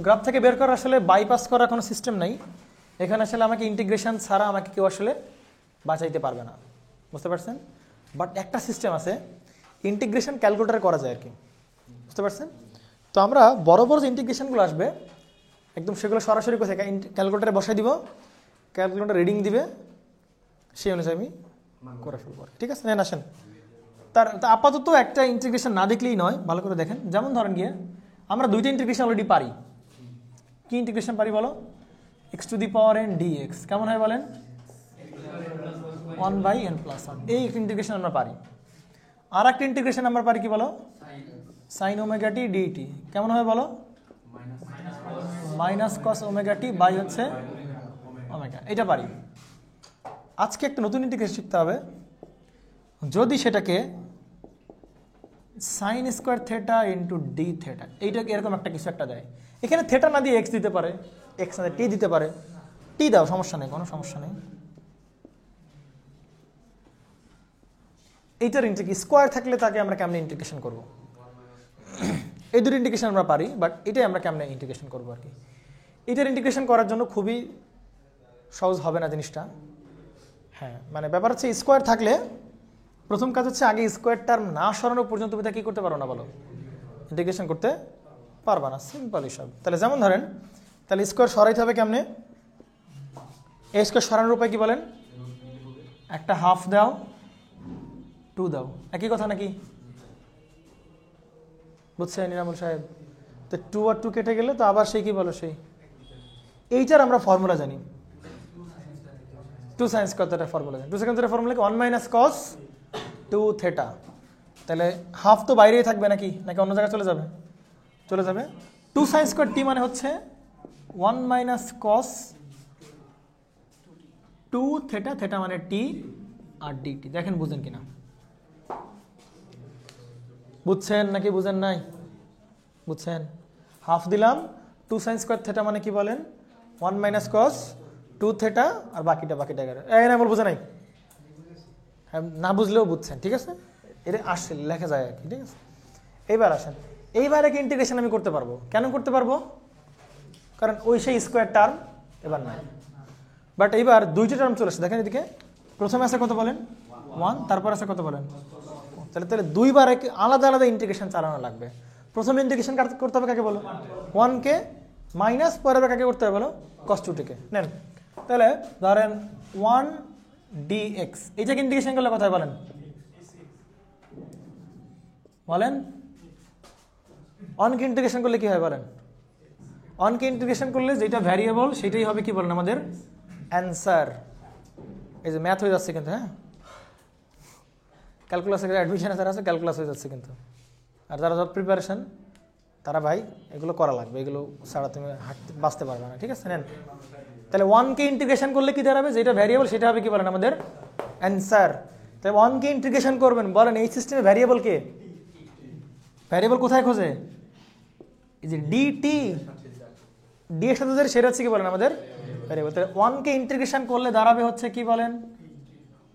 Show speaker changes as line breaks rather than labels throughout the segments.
Graph থেকে বের করা আসলে বাইপাস করার কোনো সিস্টেম নাই, এখানে আসলে আমাকে ইন্টিগ্রেশন ছাড়া আমাকে কেউ আসলে বাঁচাইতে পারবে না, বুঝতে পারছেন? বাট একটা সিস্টেম আছে, ইন্টিগ্রেশন ক্যালকুলেটারে করা যায় আর কি, বুঝতে পারছেন? তো আমরা বড় বড় যে ইন্টিগ্রেশনগুলো আসবে একদম সেগুলো সরাসরি কোথায় ক্যালকুলেটারে বসাই দিব, ক্যালকুলেটার রিডিং দিবে, সেই অনুযায়ী আমি করে ফেলবো, ঠিক আছে? নেন আসেন, তার আপাতত একটা ইন্টিগ্রেশন না দেখলেই নয়, ভালো করে দেখেন। যেমন ধরেন গিয়ে আমরা দুইটা ইন্টিগ্রেশন অলরেডি পারি। কি ইন্টিগ্রেশন পারি বলো? x⁴n dx কেমন হয় বলেন? 1/n+1, এই ইন্টিগ্রেশন আমরা পারি। আর একটা ইন্টিগ্রেশন আমরা পারি কি বলো? sin ωt dt কেমন হয় বলো? -cos ωt বাই হচ্ছে ওমেগা, এটা পারি। আজকে একটা নতুন ইন্টিগ্রেশন শিখতে হবে, যদি সেটাকে sin square theta into D theta, এইটা এরকম একটা কিছু একটা দেয়, এখানে থেটা না দিয়ে এক্স দিতে পারে, এক্স না দিয়ে টি দিতে পারে, টি দাও, সমস্যা নেই, কোনো সমস্যা নেই। এইটার স্কোয়ার থাকলে তাকে আমরা কেমনে ইন্টিগ্রেশন করব? এই দুটো ইন্টিগ্রেশন আমরা পারি, বাট এটাই আমরা কেমনে ইন্টিগ্রেশন করবো আর কি। এটার ইন্টিগ্রেশন করার জন্য খুবই সহজ হবে না জিনিসটা। হ্যাঁ, মানে ব্যাপার হচ্ছে স্কোয়ার থাকলে প্রথম কাজ হচ্ছে আগে স্কোয়ার টার্ম না সরানো পর্যন্ত তুমি তা কি করতে পারো না বলো? ইন্টিগ্রেশন করতে পারবা না, সিম্পল হিসাব। তাহলে যেমন ধরেন, তাহলে স্কোয়ার সরাইতে হবে কেমনে? এ স্কোয়ার সরানোর উপায় কি বলেন? একটা হাফ দাও, 2 দাও, একই কথা নাকি? বুঝছেন নিরামল সাহেব? তো 2 আর 2 কেটে গেলে তো আবার সেই কি বলো, সেই এইটার আমরা ফর্মুলা জানি, 2 sin কতটা ফর্মুলা জানি, 2 sin ফর্মুলা কি 1 - cos 2 থেটা। তাহলে হাফ তো বাইরেই থাকবে নাকি, নাকি অন্য জায়গায় চলে যাবে? চলে যাবে। 2 sin স্কোয়ার টি মানে হচ্ছে 1 - cos 2 থেটা, থেটা মানে টি আর ডিটি। দেখেন বুঝেন কিনা, বুঝছেন নাকি বুঝেন নাই? বুঝছেন? হাফ দিলাম, 2 sin স্কোয়ার থেটা মানে কি বলেন? 1 - cos 2 থেটা, আর বাকিটা এই না বল, বুঝে নাই? হ্যাঁ, না বুঝলেও বুঝছেন, ঠিক আছে? এটা আসছে, লেখা যায় আর কি, ঠিক আছে? এইবার আসেন, এইবার কি ইন্টিগ্রেশন আমি করতে পারবো? কেন করতে পারবো? কারণ ওই সেই স্কোয়ার টার্ম এবার নাই, বাট এইবার দুইটা টার্ম চলে আসছে। দেখেন এদিকে প্রথমে আছে কত বলেন? 1, তারপর আছে কত বলেন? তাহলে দুইবার আলাদা আলাদা ইন্টিগ্রেশন চালানো লাগবে। প্রথমে ইন্টিগ্রেশন করতে হবে কাকে বলো? 1 কে, মাইনাস পরের কাকে করতে হবে বলো? cos 2 কে। নেন তাহলে ধরেন 1 dx, এইটাকে ইন্টিগ্রেশন করলে কোথায় বলেন? বলেন 1 কে ইন্টিগ্রেশন করলে কি হয় বলেন? 1 কে ইন্টিগ্রেশন করলে যেটা ভ্যারিয়েবল সেটাই হবে কি বলেন আমাদের অ্যান্সার। এই যে ম্যাথ হয়ে যাচ্ছে কিন্তু, হ্যাঁ ক্যালকুলাসে অ্যাডমিশন যারা আছে ক্যালকুলাস হয়ে যাচ্ছে কিন্তু। আর যারা জব প্রিপারেশন তারা ভাই এগুলো করা লাগবে, এগুলো ছাড়া তুমি বাঁচতে পারবে না, ঠিক আছে? নেন তাহলে 1 কে ইন্টিগ্রেশন করলে কি দাঁড়াবে? যেটা ভ্যারিয়েবল সেটা হবে কি বলেন আমাদের অ্যান্সার। তাহলে 1 কে ইন্টিগ্রেশন করবেন, বলেন এই সিস্টেমে ভ্যারিয়েবল কে? ভ্যারিয়েবল কোথায় খোঁজে? এই যে ডিটি, ডি এর সাথে সেটা হচ্ছে কি বলেন আমাদের ভ্যারিয়েবল। তাহলে 1 কে ইন্টিগ্রেশন করলে দাঁড়াবে হচ্ছে কি বলেন?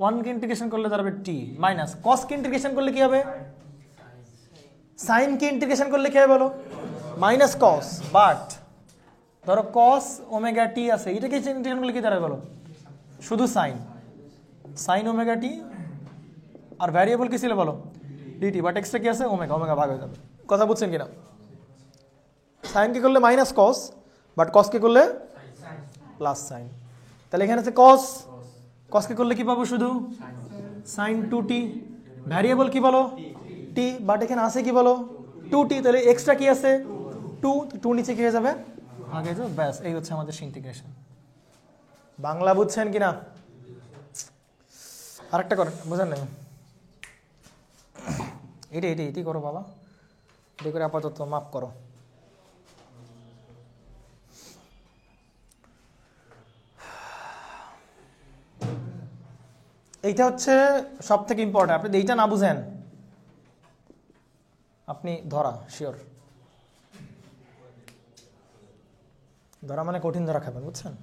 1 কে ইন্টিগ্রেশন করলে দাঁড়াবে টি, মাইনাস কস কে ইন্টিগ্রেশন করলে কি হবে? সাইন কে ইন্টিগ্রেশন করলে কি হবে বলো? Minus cos. বাট ধরো কস ওমেগা টি আছে, এটাকে ইন্টিগ্রেশন করলে কি দাঁড়াবে বলো? শুধু সাইন, সাইন ওমেগা টি, আর ভ্যারিয়েবল কি ছিল বলো? ডিটি, বাট এক্সট্রা কি আছে? ওমেগা, ওমেগা ভাগ হয়ে যাবে। কথা বুঝছেন কিনা? সাইন কে করলে মাইনাস কস, বাট কস কে করলে প্লাস সাইন। তাহলে এখানে আছে কস, কস কে করলে কি পাবো? শুধু সাইন 2t, ভ্যারিয়েবল কি বলো? টি, বাট এখানে আছে কি বলো? 2t, তাহলে এক্সট্রা কি আছে? 2, 2 নিচে কি হয়ে যাবে? আগে যাও, ব্যাস এই হচ্ছে আমাদের ইন্টিগ্রেশন। বাংলা বুঝছেন কিনা? আরেকটা করেন, বুঝেন না? এটি করো বাবা, এটি করে আপাতত মাফ করো। এইটা হচ্ছে সব থেকে ইম্পর্টেন্ট। আপনি এইটা না বুঝেন আপনি ধরা শিওর, ধরা মানে কঠিন ধরা খাবেন, বুঝছেন?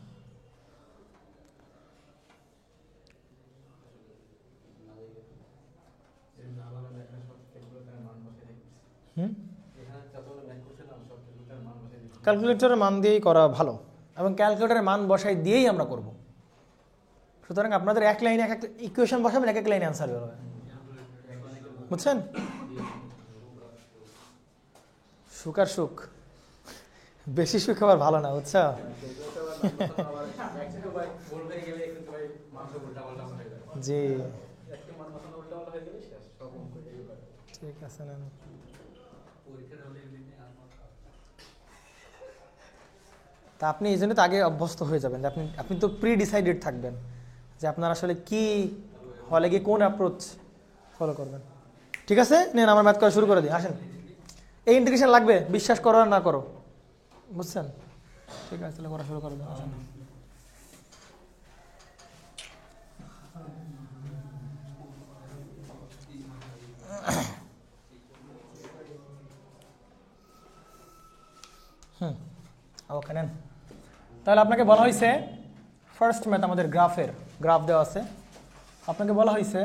ক্যালকুলেটরের মান দিয়েই করা ভালো, এবং ক্যালকুলেটরের মান বসাই দিয়েই আমরা করব। সুতরাং আপনাদের এক লাইনে এক একটা ইকুয়েশন বসাবেন, এক এক লাইনে অ্যান্সার বের হবে, বুঝছেন? সুখ আর সুখ, বেশি সুখ আবার ভালো না, বুঝছো? জি ঠিক আছে। তা আপনি এই জন্য তো আগে অভ্যস্ত হয়ে যাবেন, আপনি তো প্রি ডিসাইডেড থাকবেন যে আপনার আসলে কি হলে গিয়ে কোন অ্যাপ্রোচ ফলো করবেন। ঠিক আছে, নেন আমার ম্যাথ করা শুরু করে দিই, আসেন। এই ইন্টিগ্রেশন লাগবে, বিশ্বাস করো আর না করো, বুঝছেন? ঠিক আছে, তাহলে করা শুরু করে দিন, আসেন। ওকে নেন। তাহলে আপনাকে বলা হয়েছে ফার্স্ট ম্যাথ, আমাদের গ্রাফ দেওয়া আছে। আপনাকে বলা হয়েছে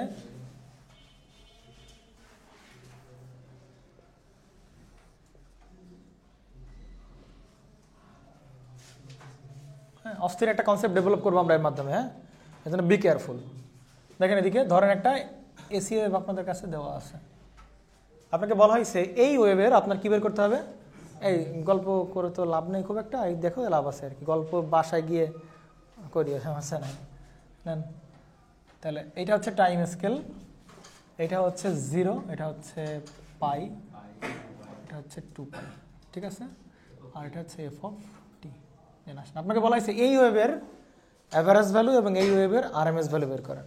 অস্থির একটা কনসেপ্ট ডেভেলপ করবো আমরা এর মাধ্যমে, হ্যাঁ, এই জন্য বি কেয়ারফুল। দেখেন এদিকে ধরেন একটা এসি ওয়েভ আপনাদের কাছে দেওয়া আছে। আপনাকে বলা হয়েছে এই ওয়েভের আপনার কী বের করতে হবে? এই গল্প করে তো লাভ নেই খুব একটা, এই দেখো লাভ আছে আর কি, গল্প বাসায় গিয়ে করি, সমস্যা নাই, নেন। তাহলে এইটা হচ্ছে টাইম স্কেল, এটা হচ্ছে 0, এটা হচ্ছে পাই, এটা হচ্ছে 2π, ঠিক আছে? আর এটা হচ্ছে এফ অফ টি। আসেন, আপনাকে বলা হয়েছে এই ওয়েভের অ্যাভারেজ ভ্যালু এবং এই ওয়েভের আরএমএস ভ্যালু বের করেন।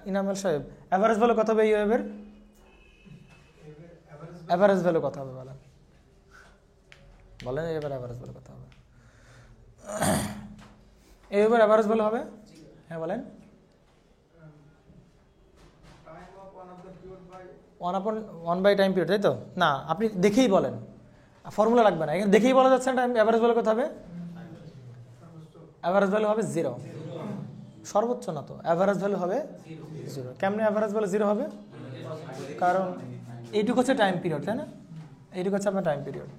ইনামেল সাহেব, অ্যাভারেজ ভ্যালু কত হবে এই ওয়েভের? অ্যাভারেজ ভ্যালু কত হবে বলেন, বলেন এবার অ্যাভারেজ ভ্যালু কত হবে? এই ওয়েভের অ্যাভারেজ ভ্যালু হবে, হ্যাঁ বলেন, 1/1 টাইম পিরিয়ড, তাই তো? না, আপনি দেখেই বলেন, ফর্মুলা লাগবে না, এখানে দেখেই বলা যাচ্ছে না অ্যাভারেজ ভ্যালু কত হবে? অ্যাভারেজ ভ্যালু হবে 0, সর্বোচ্চ না তো, অ্যাভারেজ ভ্যালু হবে 0। কেমনে অ্যাভারেজ ভ্যালু 0 হবে? কারণ এইটুকু হচ্ছে টাইম পিরিয়ড, তাই না? এইটুকু হচ্ছে আপনার টাইম পিরিয়ড।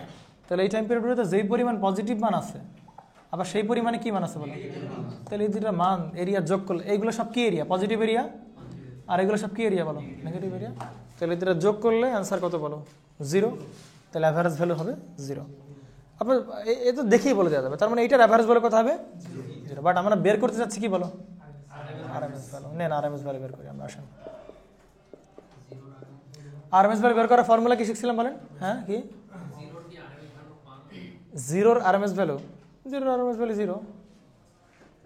তাহলে এই টাইম পিরিয়ডে তো যেই পরিমাণ পজিটিভ মান আছে, আবার সেই পরিমাণে কি মান আছে বলো? তাহলে এই দুটো মান এরিয়া যোগ করলে এইগুলো সব কি এরিয়া? Positive area. আর এগুলো সব কি এরিয়া বলো? Negative area. তাহলে এই দুটো যোগ করলে অ্যান্সার কত বলো? 0। তাহলে অ্যাভারেজ ভ্যালু হবে 0। আপনার এ তো দেখেই বলে দেওয়া যাবে, তার মানে এইটার অ্যাভারেজ ভ্যালু কত হবে? 0। বাট আমরা বের করতে চাচ্ছি কি বলো? RMS value. নেন আরএমএস ভ্যালু বের করি আমরা, আসেন। আরএমএস ভ্যালু বের করার ফর্মুলা কি শিখছিলাম বলেন? হ্যাঁ, কি? 0 আরএমএস ভ্যালু, 0 আরএমএস ভ্যালু 0।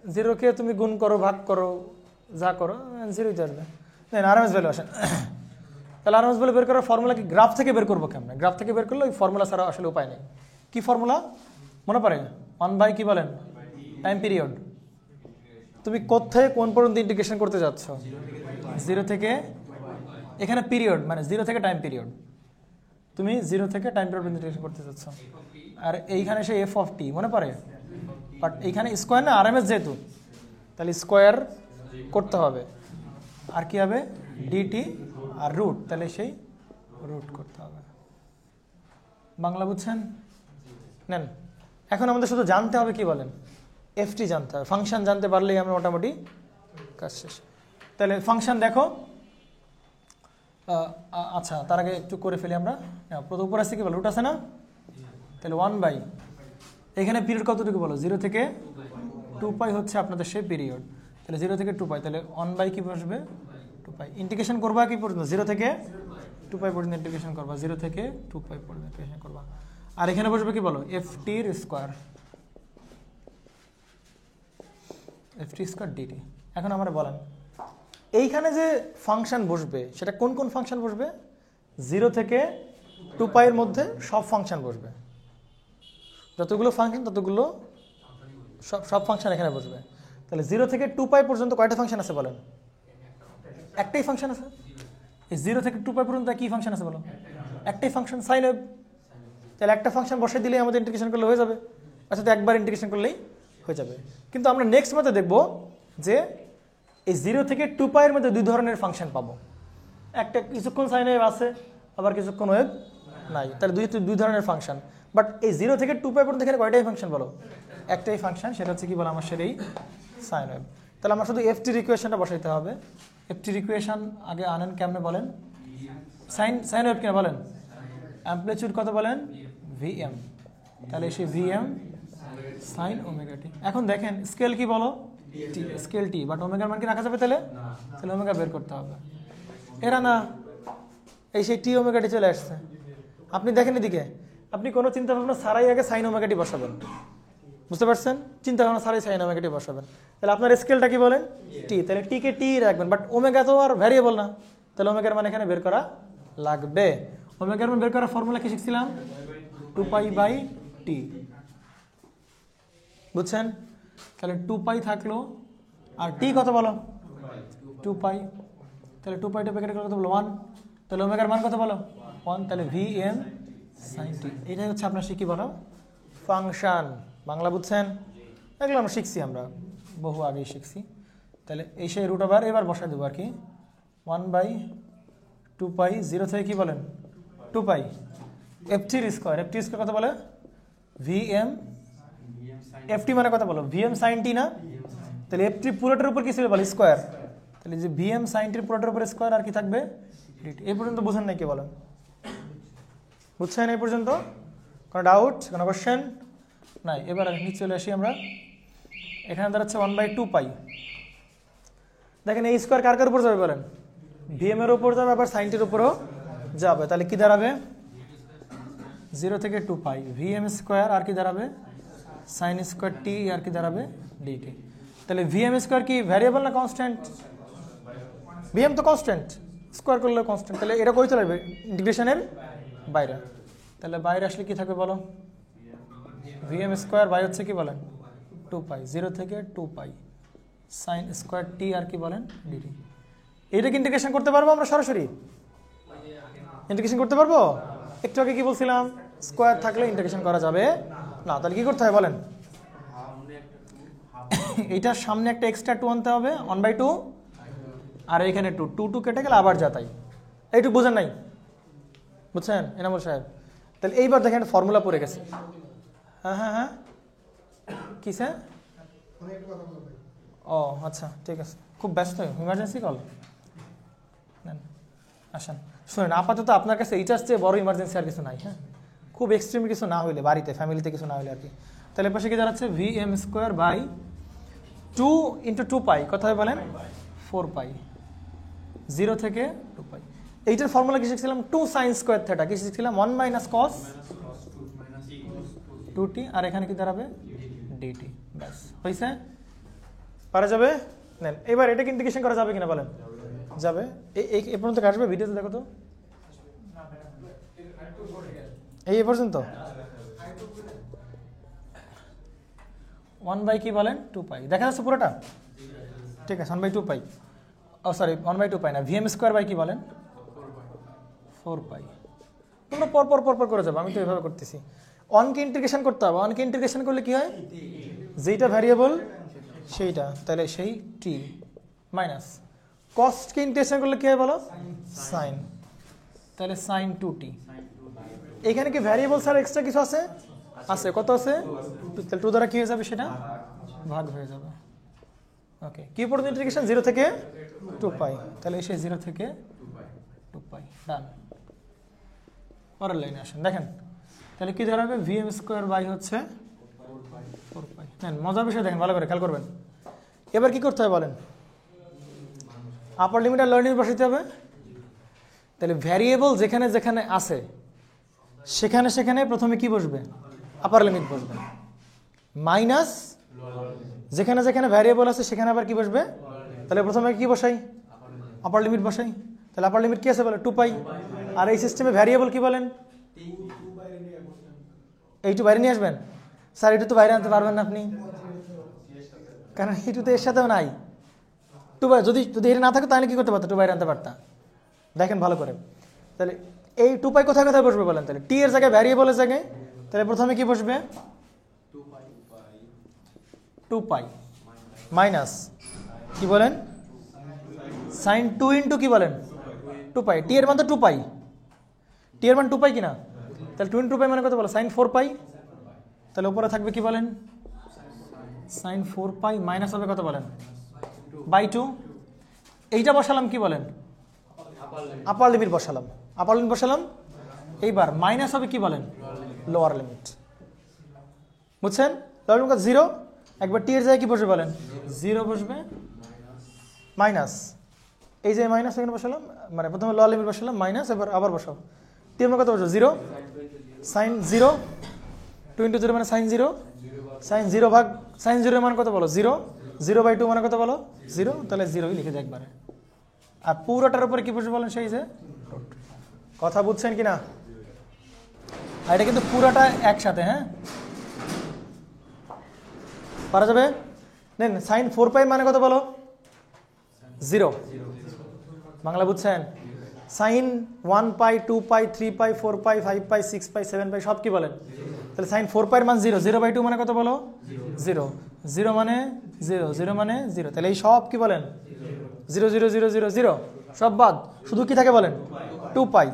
0 কে তুমি গুণ করো, ভাগ করো, যা করো, 0ই তো আসবে। নেন আরএমএস ভ্যালু, আসেন। তাহলে আরএমএস ভ্যালু বের করার ফর্মুলা কি? গ্রাফ থেকে বের করবো কেমন? গ্রাফ থেকে বের করলে ওই ফর্মুলা ছাড়া আসলে উপায় নেই। কি ফর্মুলা মনে পড়ে? 1/, কি বলেন? Time period. তুমি কোথায় কোন পর্যন্ত ইন্টিগ্রেশন করতে যাচ্ছ? 0 থেকে, এখানে পিরিয়ড মানে 0 থেকে টাইম পিরিয়ড, তুমি 0 থেকে টাইম পিরিয়ড ইন্টিগ্রেশন করতে যাচ্ছ। আর এইখানে সে এফ অফ টি মনে পড়ে, বাট এইখানে স্কোয়ার না আরএমএস যেহেতু, তাহলে স্কোয়ার করতে হবে। আর কি হবে? ডিটি আর রুট, তাহলে সেই রুট করতে হবে। বাংলা বুঝছেন? নেন, এখন আমাদের শুধু জানতে হবে কি বলেন? এফটি জানতে হবে। ফাংশন জানতে পারলেই আমরা মোটামুটি কাজ শেষ। তাহলে ফাংশন দেখো, আচ্ছা তার আগে একটু করে ফেলি আমরা। প্রথম উপর আছে কি বলো? রুট আছে না? তাহলে 1/, এখানে পিরিয়ড কতটুকু বলো? 0 থেকে 2π হচ্ছে আপনাদের সেই পিরিয়ড। তাহলে 0 থেকে 2π, তাহলে 1/, কি বসবে? 2π। ইন্টিগ্রেশন করবা কি পর্যন্ত? 0 থেকে 2π পর্যন্ত ইন্টিগ্রেশন করবা, 0 থেকে 2π পর্যন্ত ইন্টিগ্রেশন করবা। আর এখানে বসবে কি বলো? এফটির স্কোয়ার, এফটি স্কোয়ার ডিটি। এখন আমরা বলেন এইখানে যে ফাংশন বসবে সেটা কোন কোন ফাংশন বসবে? 0 থেকে 2π এর মধ্যে সব ফাংশন বসবে, যতগুলো ফাংশন ততগুলো সব ফাংশন এখানে বসবে। তাহলে 0 থেকে 2π পর্যন্ত কয়টা ফাংশন আছে বলেন? একটাই ফাংশন আছে। এই 0 থেকে 2π পর্যন্ত কি ফাংশন আছে বলো? একটাই ফাংশন, সাইন ওয়েভ। তাহলে একটা ফাংশন বসে দিলেই আমাদের ইন্টিগ্রেশন করলে হয়ে যাবে। আচ্ছা, তো একবার ইন্টিগ্রেশন করলেই হয়ে যাবে। কিন্তু আমরা নেক্সট ম্যাথে দেখব যে এই 0 থেকে 2π এর মধ্যে দুই ধরনের ফাংশন পাবো। একটা কিছুক্ষণ সাইন ওয়েভ আছে, আবার কিছুক্ষণ ওয়েভ নাই, তাহলে দুই ধরনের ফাংশন। বাট এই 0 থেকে 2π পর্যন্ত এখানে কয়টাই ফাংশন বলো? একটাই ফাংশন, সেটা হচ্ছে কি বলো আমার এই সাইন ওয়েভ। তাহলে আমার শুধু এফটির ইকুয়েশনটা বসাইতে হবে। এফটির ইকুয়েশন আগে আনেন কেমনে বলেন? সাইন ওয়েভ কিনা বলেন? অ্যাম্পলিটিউড কত বলেন? ভিএম। তাহলে সেই ভিএম সাইন ওমেগা টি। এখন দেখেন স্কেল কি বলো? টি, স্কেল টি, বাট ওমেগার মান কি রাখা যাবে? তাহলে ওমেগা বের করতে হবে। এরা না, এই সেই টি ওমেগা টি চলে আসছে। আপনি দেখেন এদিকে, আপনি কোনো চিন্তা ভাবনা ছাড়াই আগে সাইন ওমেগা টি বসাবেন, বুঝতে পারছেন? চিন্তা ভাবনা ছাড়াই সাইন ওমেগা টি বসাবেন। তাহলে আপনার স্কেলটা কি বলেন? টি। তাহলে টি কে টি রাখবেন, বাট ওমেগা তো আর ভ্যারিয়েবল না, তাহলে ওমেগার মান এখানে বের করা লাগবে। ওমেগার মান বের করার ফর্মুলা কি শিখছিলাম? 2π/t, বুঝছেন? তাহলে 2π থাকলো, আর টি কত বলো? 2π। তাহলে 2π কেটে কত বলো? 1। তাহলে ওমেগার মান কত বলো? 1। তাহলে ভিএম সাইন টি, এটাই হচ্ছে আপনার কি বলো? ফাংশন। বাংলা বুঝছেন? এগুলো আমরা শিখছি, আমরা বহু আগেই শিখছি। তাহলে এই সেই রুট ওভার এবার বসাই দেবো আর কি, 1/2π, 0 থেকে কি বলেন? 2π। এফটির স্কোয়ার, এফটির স্কোয়ার কত বলে? ভিএম। এফটি মানে কত বলো? ভিএম সাইন টি না? তাহলে এফটি পুরোটার উপর কি ছিল বলো? স্কোয়ার। তাহলে যে ভিএম সাইন টির পুরোটার উপর স্কোয়ার, আর কি থাকবে? ডিটি। এই পর্যন্ত বুঝেন নাই কি বলেন? বুঝছেন এই পর্যন্ত? কোনো ডাউট, কোনো কোশ্চেন নাই? এবার নিচে চলে আসি আমরা। এখানে দাঁড়াচ্ছে 1/2π। দেখেন এই স্কোয়ার কার কার উপর যাবে বলেন? ভিএম এর উপর যাবে, আবার সাইন টির উপরও যাবে। তাহলে কি দাঁড়াবে? 0 থেকে 2π ভিএম স্কোয়ার, আর কি দাঁড়াবে? সাইন স্কোয়ার টি, আর কি দাঁড়াবে? ডিটি। তাহলে ভিএম স্কোয়ার কি ভ্যারিয়েবল না কনস্ট্যান্ট? ভিএম তো কনস্ট্যান্ট, স্কোয়ার করলে কনস্ট্যান্ট। তাহলে এটা কই চলে যাবে? ইন্টিগ্রেশনের বাইরে। তাহলে বাইরে আসলে কি থাকবে বলো? ভিএম স্কোয়ার বাই হচ্ছে কি বলেন? 2π, 0 থেকে 2π সাইন স্কোয়ার টি, আর কি বলেন? ডিটি। এইটাকে ইন্টিগ্রেশন করতে পারবো আমরা সরাসরি? ইন্টিগ্রেশন করতে পারবো? একটু আগে কি বলছিলাম? স্কোয়ার থাকলে ইন্টিগ্রেশন করা যাবে না। তাহলে কি করতে হয় বলেন? এইটার সামনে একটা এক্সট্রা 2 আনতে হবে, 1/2, আর এখানে 2 কেটে গেলে আবার যা তাই। এইটুকু বুঝেন নাই? বুঝছেন এনামুল সাহেব? তাহলে এইবার দেখেন ফর্মুলা পড়ে গেছে। হ্যাঁ হ্যাঁ হ্যাঁ, কি স্যার? ও আচ্ছা, ঠিক আছে। খুব ব্যস্ত, ইমার্জেন্সি কল? আসেন শুনেন, আপাতত আপনার কাছে এইটার চেয়ে বড় ইমার্জেন্সি আর কিছু নাই। হ্যাঁ, খুব এক্সট্রিম কিছু না হইলে, বাড়িতে ফ্যামিলিতে কিছু না হইলে আর কি। তাহলে পাশে কি দাঁড়াচ্ছে? ভিএম স্কোয়ার বাই 2 × 2π, কোথায় বলেন? 4π, 0 থেকে 2π। এইটার ফর্মুলা কি শিখছিলাম? 2 sin স্কোয়ার থিটা, কি শিখছিলাম? 1 - cos 2t, আর এখানে কি দাঁড়াবে? ডিটি। ব্যাস হয়েছে, পারা যাবে। নেন এবার এটাকে ইন্টিগ্রেশন করা যাবে কিনা বলেন? যাবে। এই পর্যন্ত আসবে ভিডিওতে, দেখো তো এই পর্যন্ত। 1 বাই কি বলেন? 2π দেখা যাচ্ছে পুরোটা? ঠিক আছে, 1/2π। ও সরি, 1/2π না, ভিএম স্কোয়ার বাই কি বলেন? 4π। তোমরা পর করে যাবো, আমি তো এভাবে করতেছি। অনকে ইন্টিগ্রেশন করতে হবে। অনকে ইন্টিগ্রেশন করলে কি হয়? যেটা ভ্যারিয়েবল সেইটা, তাহলে সেই টি মাইনাস কস্টকে ইন্টিগ্রেশন করলে কি হয় বলো? সাইন, তাহলে সাইন 2t। এখানে কি ভ্যারিয়েবল ছাড়া এক্সট্রা কিছু আছে? আছে। কত আছে? তাহলে 2 দ্বারা কি হয়ে যাবে? সেটা ভাগ হয়ে যাবে। ওকে, কি পর্যন্ত ইন্টিগ্রেশন? 0 থেকে 2π। তাহলে সেই 0 থেকে 2π, ডান। পরের লাইনে আসেন, দেখেন তাহলে কি দাঁড়াবে? ভিএম স্কোয়ার বাই হচ্ছে 4π। নেন মজার বিষয় দেখেন, ভালো করে খেয়াল করবেন। এবার কি করতে হবে বলেন? আপার লিমিট আর লোয়ার লিমিট বসাইতে হবে। তাহলে ভ্যারিয়েবল যেখানে যেখানে আছে সেখানে সেখানে প্রথমে কি বসবে? আপার লিমিট বসবে। মাইনাস যেখানে যেখানে ভ্যারিয়েবল আছে সেখানে আবার কি বসবে? তাহলে প্রথমে কি বসাই? আপার লিমিট বসাই। তাহলে আপার লিমিট কি আছে বলে? 2π। আর এই সিস্টেমে ভ্যারিয়েবল কি বলেন? এইটু বাইরে নিয়ে আসবেন। স্যার এইটু তো বাইরে আনতে পারবেন না আপনি, কারণ এইটু তো এর সাথেও নাই। 2π যদি এটা না থাকে তাহলে কি করতে পারতো? 2 বাইরে আনতে পারতাম। দেখেন ভালো করে, তাহলে এই 2π কোথায় কোথায় বসবে বলেন? তাহলে টি এর জায়গায়, ভ্যারিয়েবলের জায়গায়। তাহলে প্রথমে কি বসবে? 2π মাইনাস কি বলেন? সাইন 2 × কি বলেন? 2π। টি এর মান তো 2π, টি এর মান 2π কিনা? তাহলে 2 পাই মানে কত বলো, সাইন 4 পাই। তাহলে উপরে থাকবে কি বলেন, সাইন 4 পাই মাইনাস হবে কত বলেন, বাই 2। এইটা বসালাম কি বলেন, আপার লিমিট বসালাম, আপার লিমিট বসালাম। এইবার মাইনাস হবে কি বলেন, লোয়ার লিমিট। বুঝছেন, লোয়ার লিমিট 0, একবার টি এর জায়গায় কি বসবে বলেন, 0 বসবে, মাইনাস এই যে মাইনাস এখানে বসালাম, মানে প্রথমে লোয়ার লিমিট বসালাম মাইনাস, এবার আবার বসাও, টি এর মান কত বসবে 0, সাইন 0, 2 × 0 মানে সাইন 0, সাইন 0 ভাগ সাইন 0 এর মান কত বলো 0, 0/2 মানে কত বলো 0, তাহলে 0ই লিখে দেয় একবারে। আর পুরোটার উপরে কি বসবে বলেন, সেই যে রুট। কথা বুঝছেন কিনা? আর এটা কিন্তু পুরোটা একসাথে, হ্যাঁ পারা যাবে। নেন সাইন 4 পাই মানে কত বলো 0, বাংলা বুঝছেন? সাইন 1 পাই 2 পাই 3 পাই 4 পাই 5 পাই 6 পাই 7 পাই সব কি বলেন, তাহলে সাইন 4 পাইয়ের মান 0, 0/2 মানে কত বলো 0, 0 মানে 0, 0 মানে 0, তাহলে এই সব কি বলেন 0 0 0 0 0 সব বাদ, শুধু কি থাকে বলেন 2 পাই।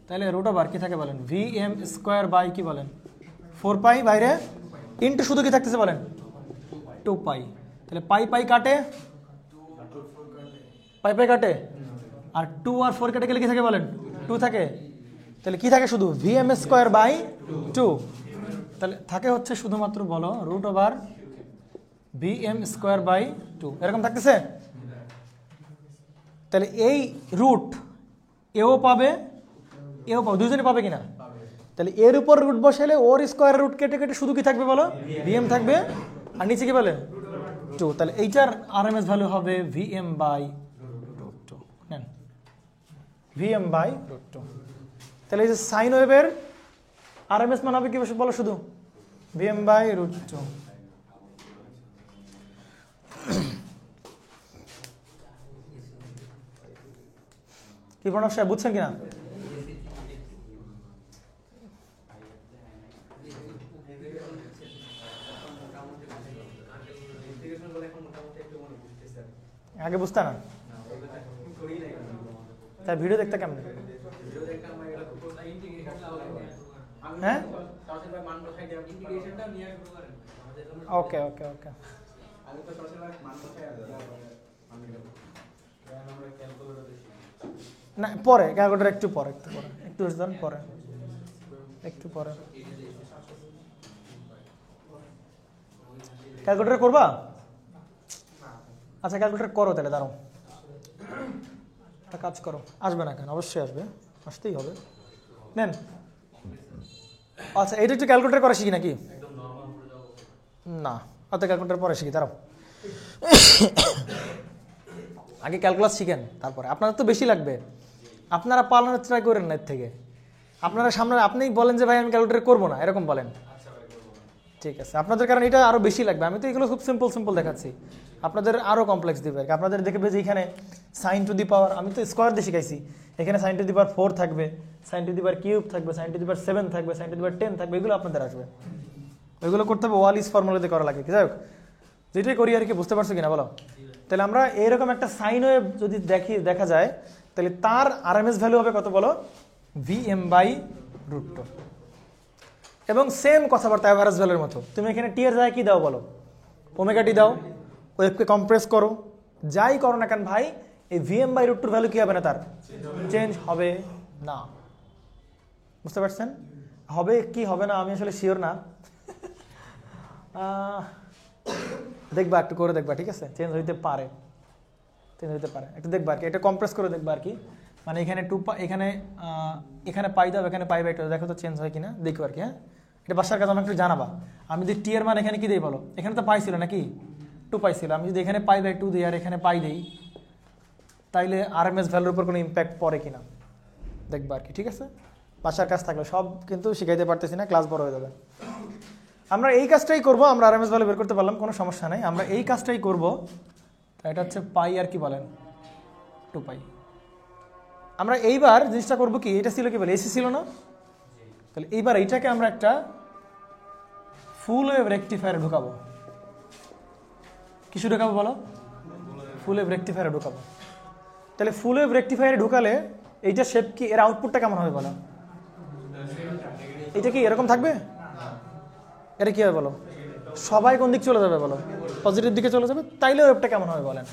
তাহলে রুট ওভার কি থাকে বলেন, vm স্কয়ার বাই কি বলেন 4 পাই বাইরে ইনটু শুধু কি থাকতেছে বলেন 2 পাই। তাহলে পাই পাই কাটে, পাই পাই কাটে, আর 2 আর 4 কেটে গেলে কি থাকে বলেন 2 থাকে। তাহলে কি থাকে শুধু vm স্কয়ার বাই 2, তাহলে থাকে হচ্ছে শুধুমাত্র বলো root over vm square by 2, এরকম থাকতেছে। তাহলে এই রুট এও পাবে এও পাবে, দুজনে পাবে কিনা, তাহলে এর উপর রুট বসালে ওর স্কয়ার রুট কেটে কেটে শুধু কি থাকবে বলো vm থাকবে, আর নিচে কি বলেন 2, তাহলে এইটার আরএমএস ভ্যালু হবে vm বাই রুট 2, নেন vm বাই রুট 2। তাহলে এই যে সাইন ওয়েভের আরএমএস মান হবে কি বলো শুধু vm বাই রুট 2। কি প্রণব সাহেব বুঝছেন কিনা? আগে বুঝতে না, তাই ভিডিও দেখতে কেমন, হ্যাঁ ওকে ওকে ওকে, না পরে ক্যালকুলেটর একটু পরে, একটু পরে, একটু পরে, একটু পরে ক্যালকুলেটর করবা। আচ্ছা ক্যালকুলেটর করো তাহলে, দাঁড়াও একটা কাজ করো, আসবে না কেন, অবশ্যই আসবে, আসতেই হবে, নেন। আচ্ছা এইটা একটু ক্যালকুলেটর করা শিখি নাকি, না অত ক্যালকুলেটর পরে শিখি, দাঁড়াও আগে ক্যালকুলাস শিখেন, তারপরে আপনাদের তো বেশি লাগবে, আপনারা পালানোর ট্রাই করেন না এর থেকে, আপনারা সামনে আপনিই বলেন যে ভাই আমি ক্যালকুলেটর করবো না, এরকম বলেন, ঠিক আছে আপনাদের, কারণ এটা আরো বেশি লাগবে, আমি তো এগুলো খুব সিম্পল সিম্পল দেখাচ্ছি, আপনাদের আরো কমপ্লেক্স দিবে। আপনাদের দেখবে যে এখানে সাইন টু দি পাওয়ার, আমি তো স্কোয়ার দিয়ে শিখাইছি, এখানে সাইন টু দি পাওয়ার 4 থাকবে, sine to the power cube থাকবে, সাইন টু দি পাওয়ার 7 থাকবে, সাইন টু দি পাওয়ার 10 থাকবে, এগুলো আপনাদের আসবে, ওইগুলো করতে হবে ওয়ালিস ফর্মুলাতে করা লাগে। যাই হোক যেটাই করি আর কি, বুঝতে পারছো কিনা বলো। তাহলে আমরা এরকম একটা সাইন ওয়েভ যদি দেখা যায়, তাহলে তার আরএমএস ভ্যালু হবে কত বলো vm বাই রুট 2। এবং সেম কথাবার্তা অ্যাভারেজ ভ্যালুর মতো, তুমি এখানে টি এর জায়গায় কি দাও বলো, ওমেগা টি দাও, ওয়েভকে কম্প্রেস করো, যাই করো না কেন ভাই, এই vm বাই রুট 2 ভ্যালু কি হবে না, তার চেঞ্জ হবে না। বুঝতে পারছেন, হবে কি হবে না আমি আসলে শিওর না, দেখবা একটু করে দেখবা, ঠিক আছে, চেঞ্জ হইতে পারে, চেঞ্জ হইতে পারে, একটু দেখবা আর কি, এটা কম্প্রেস করে দেখবা আর কি, মানে এখানে 2 এখানে এখানে পাই দাও, এখানে পাই বাই 2, দেখো তো চেঞ্জ হয় কিনা, দেখো আর কি। হ্যাঁ এটা বাসার কাছে আমাকে একটু জানাবা। আমি যদি টি এর মান এখানে কি দিই বলো, এখানে তো পাই ছিল নাকি 2 পাই ছিল, আমি যদি এখানে পাই বাই 2 দিই আর এখানে পাই দিই, তাইলে আরএমএস ভ্যালুর উপর কোনো ইম্প্যাক্ট পড়ে কিনা দেখবা আর কি, ঠিক আছে। বাসার কাজ থাকলে সব কিন্তু শিখাইতে পারতেছি না, ক্লাস বড় হয়ে যাবে। আমরা এই কাজটাই করবো, আমরা আরএমএস ভ্যালু বের করতে পারলাম, কোনো সমস্যা নাই, আমরা এই কাজটাই করব। এটা হচ্ছে পাই আর কি বলেন 2 পাই। আমরা এইবার জিনিসটা করবো কি, এটা ছিল কি বলে এসি ছিল না, তাহলে এইবার এইটাকে আমরা একটা ফুল ওয়েভ রেকটিফায়ারে ঢুকাবো। কিছু ঢুকাবো বলো, ফুল ওয়েভ রেকটিফায়ারে ঢুকাবো। তাহলে ফুল ওয়েভ রেকটিফায়ারে ঢুকালে এইটা শেপ কি, এর আউটপুটটা কেমন হবে বলো, এটা কি এরকম থাকবে? এটা কি হবে বলো? সবাই কোন দিক চলে যাবে বলো? পজিটিভ দিকে চলে যাবে। তাইলে ওয়েভটা কেমন হবে বলেন?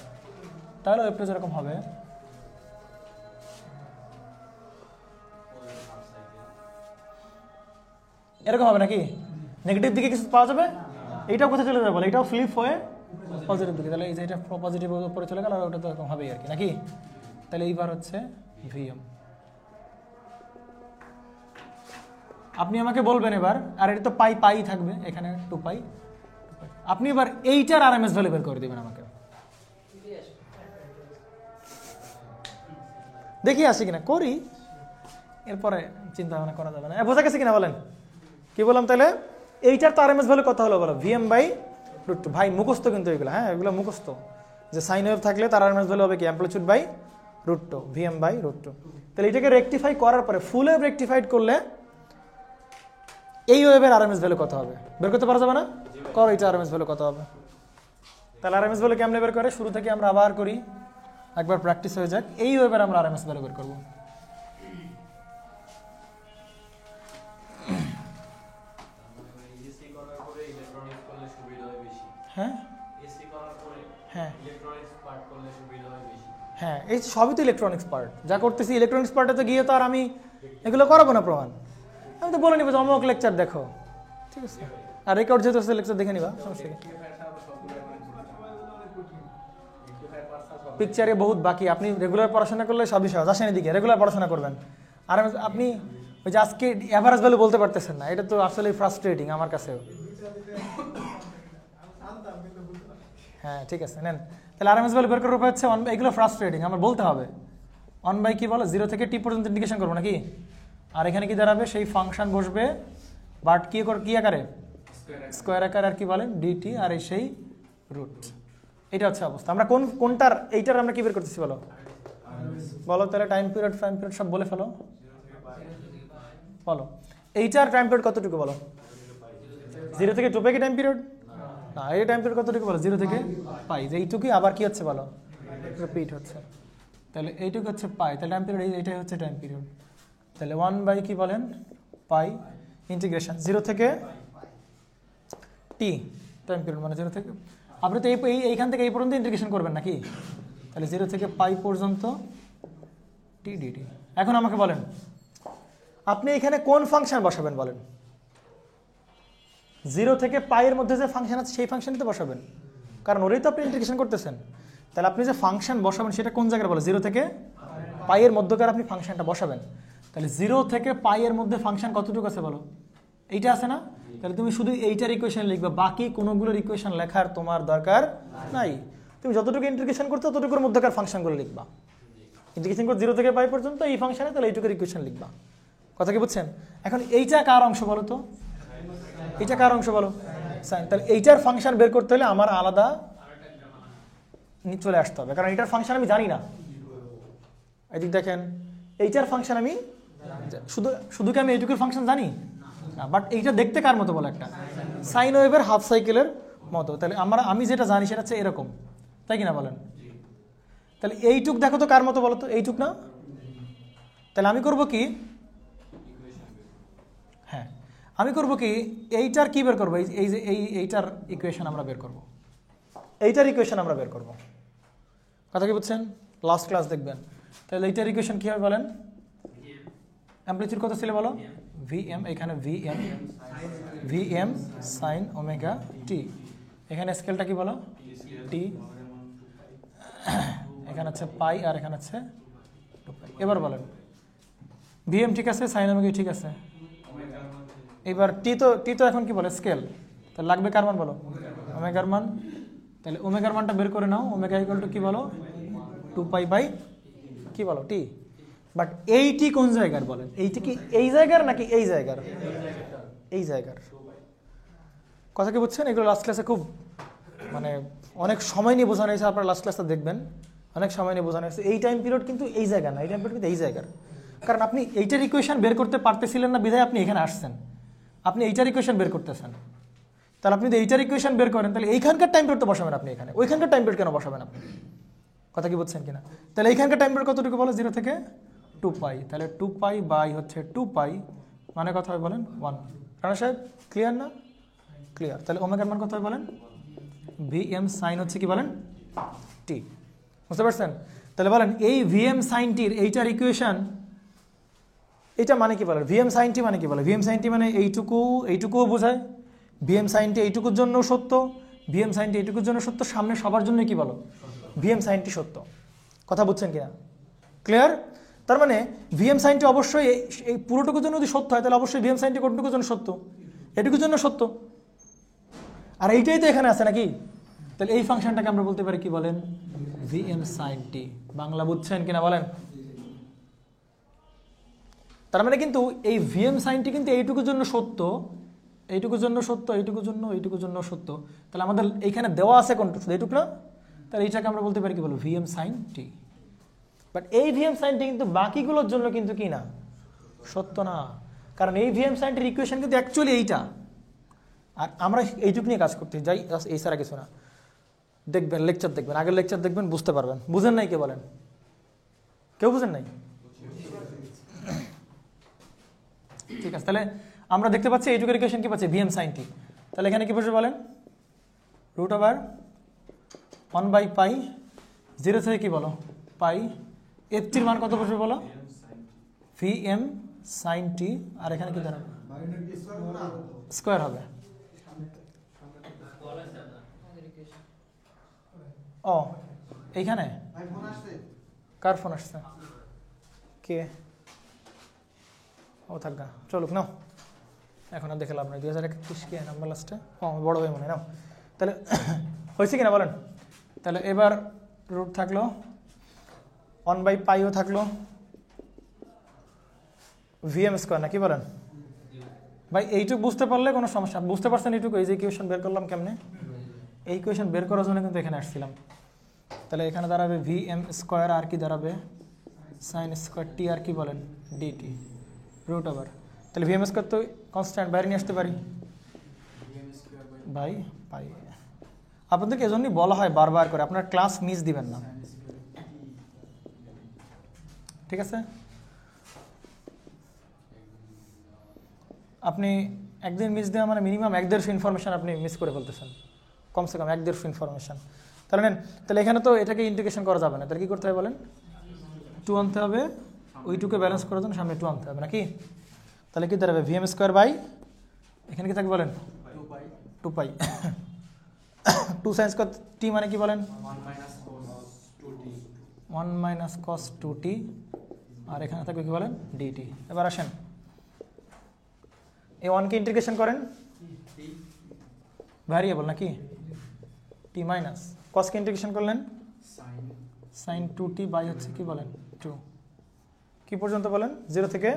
তাহলে ওয়েভটা যেরকম হবে এরকম হবে নাকি? নেগেটিভ দিকে কিছু পাওয়া যাবে, এইটাও কোথায় চলে যাবে বলে? এটাও ফ্লিপ হয়ে পজিটিভ দিকে, তাহলে এই যে এটা পজিটিভ উপরে চলে গেল, আর ওটা তো এরকম হবেই আর কি নাকি? তাহলে এইবার হচ্ছে ভিএম। আপনি আমাকে বলবেন এবার, আর এটা তো পাই পাই থাকবে এখানে, 2 পাই। আপনি এবার এইটার আরএমএস ভ্যালু বের করে দিবেন আমাকে। দেখি আসি কিনা, করি এরপরে চিন্তা ভাবনা করা যাবে না। বোঝা গেছে কিনা বলেন? কি বললাম তাহলে? এইটার তো আরএমএস ভ্যালু কত হলো বলো? Vm/√2। ভাই মুখস্থ কিন্তু এগুলো, হ্যাঁ এগুলো মুখস্থ, যে সাইন ওয়েভ থাকলে তার আরএমএস ভ্যালু হবে কি? অ্যামপ্লিটিউড/√2, Vm/√2। তাহলে এটাকে রেকটিফাই করার পরে ফুল ওয়েভ রেকটিফাইড করলে এই ওয়েভের আরএমএস ভ্যালু কত হবে বের করতে পারা যাবে না? করো এটা আরএমএস ভ্যালু কত হবে। তাহলে আরএমএস ভ্যালু কেমনে বের করে? শুরু থেকে আমরা আবার করি, একবার প্র্যাকটিস হয়ে যাক। এই ওয়েভের আমরা আরএমএস ভ্যালু বের করবো। হ্যাঁ হ্যাঁ হ্যাঁ, এই সবই তো ইলেকট্রনিক্স পার্ট। যা করতেছি ইলেকট্রনিক্স পার্টে গিয়ে তো আর আমি এগুলো করাবো না প্রমাণ। আমি তো বলে নিবো যে অমুক লেকচার দেখো, ঠিক আছে? আর রেকর্ড যেহেতু আছে লেকচার দেখে নিবা, সমস্যা নেই। পিকচারে বহুত বাকি, আপনি রেগুলার পড়াশোনা করলে সবই সহজ। আসেন এদিকে, রেগুলার পড়াশোনা করবেন। আর আপনি ওই যে আজকে অ্যাভারেজ ভ্যালু বলতে পারতেছেন না, এটা তো আসলে ফ্রাস্ট্রেটিং আমার কাছেও। হ্যাঁ ঠিক আছে, নেন তাহলে আরএমএস ভ্যালু বের করার উপায় হচ্ছে এগুলো ফ্রাস্ট্রেটিং আমার বলতে হবে। 1 কি বলো? 0 থেকে t পর্যন্ত ইন্টিগ্রেশন করবো নাকি? আর এখানে কি দাঁড়াবে? সেই ফাংশন বসবে, বাট কি আকারে? স্কোয়ার আকারে। আর কি বলেন? ডিটি, আর এই সেই রুট। এটা হচ্ছে অবস্থা। আমরা কোনটার এইটার আমরা কি বের করতেছি বলো? বলো তাহলে টাইম পিরিয়ড সব বলে ফেলো, বলো এইটার টাইম পিরিয়ড কতটুকু বলো? 0 থেকে 2 পাই কি টাইম পিরিয়ড? না, এই টাইম পিরিয়ড কতটুকু বলো? 0 থেকে পাই। যে এইটুকুই আবার কি হচ্ছে বলো? রিপিট হচ্ছে। তাহলে এইটুকু হচ্ছে পাই, তাহলে টাইম পিরিয়ড এইটাই হচ্ছে টাইম পিরিয়ড। তাহলে 1 কি বলেন? পাই ইন্টিগ্রেশন 0 থেকে টি টাইম পিরিয়ড, মানে 0 থেকে, আপনি তো এইখান থেকে এই পর্যন্ত ইন্টিগ্রেশন করবেন নাকি? তাহলে 0 থেকে পাই পর্যন্ত টি ডিটি। এখন আমাকে বলেন আপনি এখানে কোন ফাংশন বসাবেন বলেন? 0 থেকে পাইয়ের মধ্যে যে ফাংশন আছে সেই ফাংশনই তো বসাবেন, কারণ ওরাই তো আপনি ইন্টিগ্রেশন করতেছেন। তাহলে আপনি যে ফাংশন বসাবেন সেটা কোন জায়গায় বলো? 0 থেকে পাইয়ের মধ্যকার আপনি ফাংশনটা বসাবেন। তাহলে 0 থেকে পাইয়ের মধ্যে ফাংশন কতটুকু আছে বলো? এইটা আছে না? তাহলে তুমি শুধু এইটার ইকুয়েশন লিখবে, বাকি কোনোগুলোর ইকুয়েশন লেখার তোমার দরকার নাই। তুমি যতটুকু ইন্টিগ্রেশন করতে ততটুকুর মধ্যকার ফাংশনগুলো লিখবা। ইন্টিগ্রেশন করে 0 থেকে পাই পর্যন্ত এই ফাংশনে, তাহলে এইটুকুর ইকুয়েশন লিখবা। কথা কি বুঝছেন? এখন এইটা কার অংশ বলো তো? এইটা কার অংশ বলো? সাইন। তাহলে এইটার ফাংশন বের করতে হলে আমার আলাদা চলে আসতে হবে, কারণ এইটার ফাংশন আমি জানি না। এদিক দেখেন, এইটার ফাংশন আমি শুধু কি আমি এইটুকুর ফাংশন জানি না, বাট এইটা দেখতে কার মতো বলো? একটা সাইন ওয়েভের হাফ সাইকেলের মতো। তাহলে আমি যেটা জানি সেটা হচ্ছে এরকম, তাই কিনা বলেন? তাহলে এইটুক দেখো তো কার মতো বলো তো? এইটুক না? তাহলে আমি করব কি? হ্যাঁ, আমি করব কি, এইটার কি বের করবো? এই যে এইটার ইকুয়েশন আমরা বের করব, এইটার ইকুয়েশন আমরা বের করব। কথা কি বুঝছেন? লাস্ট ক্লাস দেখবেন। তাহলে এইটার ইকুয়েশন কি হবে বলেন? অ্যামপ্লিটিউড কত ছিল বলো? Vm, এখানে Vm সাইন ওমেগা টি, এখানে স্কেলটা কি বলো? টি, এখানে আছে পাই, আর এখানে আছে 2 পাই। এবার বলেন Vm ঠিক আছে, সাইন ওমেগা ঠিক আছে। এবার টি তো এখন কি বলে? স্কেল। তাহলে লাগবে কার মান বলো? ওমেগার মান। তাহলে ওমেগার মানটা বের করে নাও। ওমেগা ইকুয়াল টু কি বলো? 2 পাই বাই কি বলো? টি। বাট এই টি কোন জায়গার বলেন? এইটি কি এই জায়গার নাকি এই জায়গার? এই জায়গার। কথা কি বুঝছেন? এগুলো লাস্ট ক্লাসে খুব মানে অনেক সময় নিয়ে বোঝানো হয়েছে, আপনারা লাস্ট ক্লাসটা দেখবেন, অনেক সময় নিয়ে বোঝানো হয়েছে। এই টাইম পিরিয়ড কিন্তু এই জায়গা না, এই টাইম পিরিয়ড কিন্তু এই জায়গার। কারণ আপনি এইটার ইকুয়েশন বের করতে পারতেছিলেন না বিধায় আপনি এখানে আসছেন, আপনি এইটার ইকুয়েশন বের করতেছেন। তাহলে আপনি যদি এইটার ইকুয়েশন বের করেন, তাহলে এইখানকার টাইম পিরিয়ড তো বসাবেন আপনি এখানে, ওইখানকার টাইম পিরিয়ড কেন বসাবেন আপনি? কথা কি বুঝছেন কিনা? তাহলে এইখানকার টাইম পিরিয়ড কতটুকু বলো? 0 থেকে 2 পাই। তাহলে 2 পাই বাই হচ্ছে 2 পাই মানে কত হয় বলেন 1। রানা সাহেব ক্লিয়ার না? ক্লিয়ার। তাহলে ওমেগার মান কত হয় বলেন? Vm সাইন হচ্ছে কি বলেন t। বুঝতে পারছেন? তাহলে বলেন এই Vm সাইন টির এইটার ইকুয়েশন এটা মানে কি বলেন? Vm সাইন টি মানে কি বলে? Vm সাইন টি মানে এইটুকুও বোঝায়। Vm সাইন টি এইটুকুর জন্য সত্য, Vm সাইন টি এইটুকুর জন্য সত্য, সামনে সবার জন্য কি বলো? Vm সাইন টি সত্য। কথা বুঝছেন কিনা? ক্লিয়ার? তার মানে Vm সাইন টি অবশ্যই এই পুরোটুকুর জন্য যদি সত্য হয় তাহলে অবশ্যই Vm সাইন টি কোনটুকুর জন্য সত্য? এটুকুর জন্য সত্য। আর এইটাই তো এখানে আছে নাকি? তাহলে এই ফাংশনটাকে আমরা বলতে পারি কি বলেন? Vm সাইন টি। বাংলা বুঝছেন কিনা বলেন? তার মানে কিন্তু এই Vm সাইন টি কিন্তু এইটুকুর জন্য সত্য, এইটুকুর জন্য সত্য, এইটুকুর জন্য সত্য। তাহলে আমাদের এইখানে দেওয়া আছে কোনটুকু? শুধু এইটুকু না? তাহলে এইটাকে আমরা বলতে পারি কি বলবো? Vm সাইন টি। বাট এই Vm সাইন টি কিন্তু বাকিগুলোর জন্য কিন্তু কি না? সত্য না। কারণ এই Vm সাইন টির ইকুয়েশন কিন্তু অ্যাকচুয়ালি এইটা, আর আমরা এইটুকু নিয়ে কাজ করতে যাই, এই ছাড়া কিছু না। দেখবেন লেকচার দেখবেন, আগের লেকচার দেখবেন, বুঝতে পারবেন। বুঝেন নাই কে বলেন? কেউ বুঝেন নাই? ঠিক আছে, তাহলে আমরা দেখতে পাচ্ছি এইটুকুর ইকুয়েশন কি পাচ্ছি? Vm সাইন টি। তাহলে এখানে কি বসে বলেন? রুট ওভার 1/π 0 থেকে কি বলো পাই, এফ টির মান কত বসবে বলো? Vm সাইন টি। আর এখানে কি দাঁড়াবে? স্কোয়ার হবে। ও এইখানে কার ফোন আসছে? কে? ও থাকা চলুক নাও, এখন আর দেখে লাভ নাই। 2021 কে নাম্বার লাস্টে? ও বড় হয়ে মনে নাও। তাহলে হয়েছে কিনা বলেন? তাহলে এবার রুট থাকলো 1/πও থাকলো, Vm স্কোয়ার না কি বলেন ভাই? এইটুকু বুঝতে পারলে কোনো সমস্যা। বুঝতে পারছেন এইটুকু? এই যে ইকুয়েশন বের করলাম কেমনে, এই ইকুয়েশন বের করার জন্য কিন্তু এখানে আসছিলাম। তাহলে এখানে দাঁড়াবে Vm স্কোয়ার, আর কি দাঁড়াবে? সাইন স্কোয়ার টি, আর কি বলেন? Dt root over. তাহলে Vm স্কোয়ার তো কনস্ট্যান্ট, বাইরে নিয়ে আসতে পারি বাই পাই। আপনাদেরকে এজন্যই বলা হয় বারবার করে, আপনার ক্লাস মিস দিবেন না, ঠিক আছে? আপনি একদিন মিস দেওয়া মানে মিনিমাম 1-1.5 ইনফরমেশন আপনি মিস করে ফেলতেছেন, কমসে কম 1-1.5 ইনফরমেশন। তাহলে নেন, তাহলে এখানে তো এটাকে ইন্টিগ্রেশন করা যাবে না, তাহলে কী করতে হবে বলেন? 2 আনতে হবে, ওইটুকে ব্যালেন্স করার জন্য সামনে 2 আনতে হবে নাকি? তাহলে কি দাঁড়াবে? Vm স্কোয়ার বাই এখানে কি থাকবে বলেন? 2π 2 সাইন স্কোয়ার টি মানে কি বলেন? 1 - cos 2t, আর এখানে থাকবে কি বলেন? ডিটি। এবার আসেন এই 1কে ইন্টিগ্রেশন করেন, ভ্যারিয়েবল নাকি? টি মাইনাস কসকে ইন্টিগ্রেশন করলেন সাইন 2t বাই হচ্ছে কি বলেন? 2। কি পর্যন্ত বলেন? 0 থেকে